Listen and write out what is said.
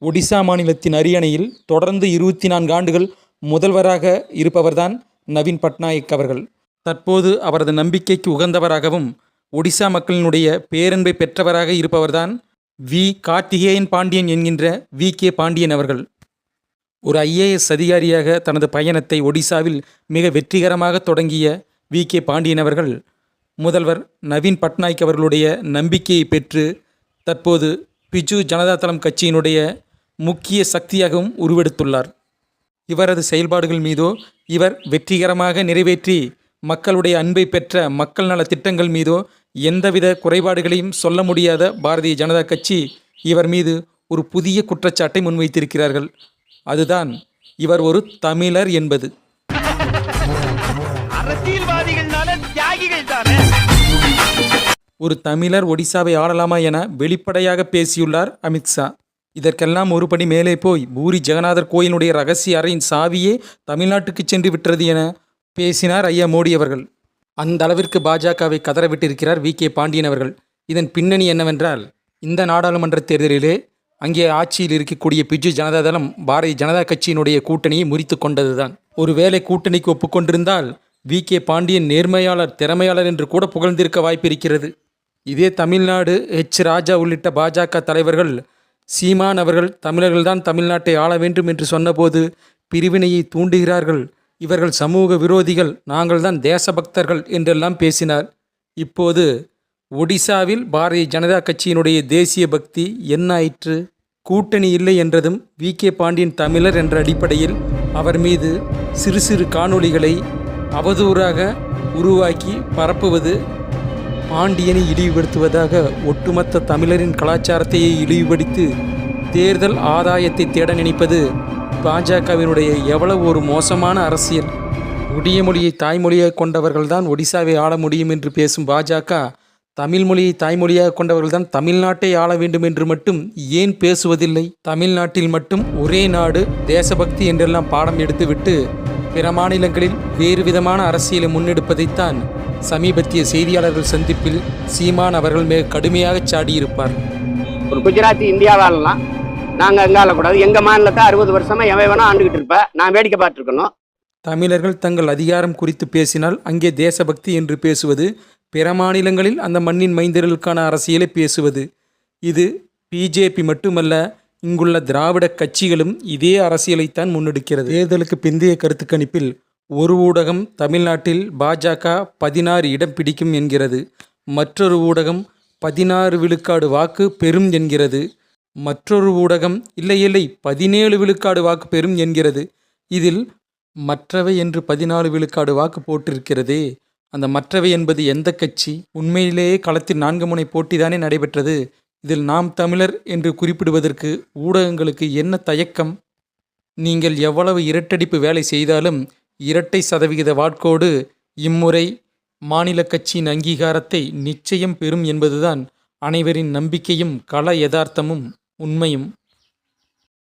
ஒடிசா மாநிலத்தின் அரியணையில் தொடர்ந்து 24 ஆண்டுகள் முதல்வராக இருப்பவர்தான் நவீன் பட்நாயக் அவர்கள். தற்போது அவரது நம்பிக்கைக்கு உகந்தவராகவும் ஒடிசா மக்களினுடைய பேரன்பை பெற்றவராக இருப்பவர்தான் வி. கார்த்திகேயன் பாண்டியன் என்கின்ற வி. பாண்டியன் அவர்கள். ஒரு IAS அதிகாரியாக தனது பயணத்தை ஒடிசாவில் மிக வெற்றிகரமாக தொடங்கிய வி. பாண்டியன் அவர்கள் முதல்வர் நவீன் பட்நாயக் அவர்களுடைய நம்பிக்கையை பெற்று தற்போது பிஜு ஜனதா தளம் கட்சியினுடைய முக்கிய சக்தியாகவும் உருவெடுத்துள்ளார். இவரது செயல்பாடுகள் மீதோ இவர் வெற்றிகரமாக நிறைவேற்றி மக்களுடைய அன்பை பெற்ற மக்கள் நல திட்டங்கள் மீதோ எந்தவித குறைபாடுகளையும் சொல்ல முடியாத பாரதிய ஜனதா கட்சி இவர் மீது ஒரு புதிய குற்றச்சாட்டை முன்வைத்திருக்கிறார்கள். அதுதான் இவர் ஒரு தமிழர் என்பது. ஒரு தமிழர் ஒடிசாவை ஆளலாமா என வெளிப்படையாக பேசியுள்ளார் அமித்ஷா. இதற்கெல்லாம் ஒருபடி மேலே போய் பூரி ஜெகநாதர் கோயிலுடைய ரகசிய அறையின் சாவியே தமிழ்நாட்டுக்கு சென்று விட்டது என பேசினார் ஐயா மோடி அவர்கள். அந்த அளவிற்கு பாஜகவை கதறவிட்டிருக்கிறார் வி. பாண்டியன் அவர்கள். இதன் பின்னணி என்னவென்றால், இந்த நாடாளுமன்ற தேர்தலிலே அங்கே ஆட்சியில் இருக்கக்கூடிய பிஜு ஜனதா தளம் பாரதிய ஜனதா கட்சியினுடைய கூட்டணியை முறித்து கொண்டதுதான். ஒருவேளை கூட்டணிக்கு ஒப்புக்கொண்டிருந்தால் வி. பாண்டியன் நேர்மையாளர், திறமையாளர் என்று கூட புகழ்ந்திருக்க வாய்ப்பு இருக்கிறது. இதே தமிழ்நாடு ராஜா உள்ளிட்ட பாஜக தலைவர்கள் சீமான் அவர்கள் தமிழர்கள்தான் தமிழ்நாட்டை ஆள வேண்டும் என்று சொன்னபோது பிரிவினையை தூண்டுகிறார்கள், இவர்கள் சமூக விரோதிகள், நாங்கள் தான் தேசபக்தர்கள் என்றெல்லாம் பேசினார். இப்போது ஒடிசாவில் பாரதிய ஜனதா கட்சியினுடைய தேசிய பக்தி என்ன ஆயிற்று? கூட்டணி இல்லை என்றதும் வி. பாண்டியன் தமிழர் என்ற அடிப்படையில் அவர் மீது சிறு சிறு காணொளிகளை அவதூறாக உருவாக்கி பரப்புவது பாண்டியனை இழிவுபடுத்துவதாக, ஒட்டுமொத்த தமிழரின் கலாச்சாரத்தையே இழிவுபடுத்தி தேர்தல் ஆதாயத்தை தேட நினைப்பது பாஜகவினுடைய எவ்வளவு ஒரு மோசமான அரசியல். ஒடிய மொழியை தாய்மொழியாக கொண்டவர்கள்தான் ஒடிசாவை ஆள முடியும் என்று பேசும் பாஜக, தமிழ் மொழியை தாய்மொழியாக கொண்டவர்கள்தான் தமிழ்நாட்டை ஆள வேண்டும் என்று மட்டும் ஏன் பேசுவதில்லை? தமிழ்நாட்டில் மட்டும் ஒரே நாடு, தேசபக்தி என்றெல்லாம் பாடம் எடுத்துவிட்டு பிற மாநிலங்களில் வேறு விதமான அரசியலை முன்னெடுப்பதைத்தான் சமீபத்திய செய்தியாளர்கள் சந்திப்பில் சீமான் அவர்கள் மிக கடுமையாக சாடியிருப்பார். ஒரு குஜராத்தி இந்தியாவாலாம் நாங்கள் எங்கே ஆளக்கூடாது, எங்கள் மாநிலத்தை 60 வருஷமா எவன் வேணா ஆண்டுகிட்டு இருப்ப, நான் வேடிக்கை பார்த்துருக்கணும். தமிழர்கள் தங்கள் அதிகாரம் குறித்து பேசினால் அங்கே தேசபக்தி என்று பேசுவது, பிற மாநிலங்களில் அந்த மண்ணின் மைந்தர்களுக்கான அரசியலை பேசுவது. இது பிஜேபி மட்டுமல்ல, இங்குள்ள திராவிட கட்சிகளும் இதே அரசியலைத்தான் முன்னெடுக்கிறது. தேர்தலுக்கு பிந்தைய கருத்து கணிப்பில் ஒரு ஊடகம் தமிழ்நாட்டில் பாஜக 16 இடம் பிடிக்கும் என்கிறது, மற்றொரு ஊடகம் 16 விழுக்காடு வாக்கு பெறும் என்கிறது, மற்றொரு ஊடகம் இல்லை 17 விழுக்காடு வாக்கு பெறும் என்கிறது. இதில் மற்றவை என்று 14 விழுக்காடு வாக்கு போட்டிருக்கிறதே, அந்த மற்றவை என்பது எந்த கட்சி? உண்மையிலேயே களத்தில் 4 முனை போட்டிதானே நடைபெற்றது. இதில் நாம் தமிழர் என்று குறிப்பிடுவதற்கு ஊடகங்களுக்கு என்ன தயக்கம்? நீங்கள் எவ்வளவு இரட்டடிப்பு வேலை செய்தாலும் 2% வாக்கோடு இம்முறை மாநில கட்சியின் அங்கீகாரத்தை நிச்சயம் பெறும் என்பதுதான் அனைவரின் நம்பிக்கையும் கள யதார்த்தமும் உண்மையும்.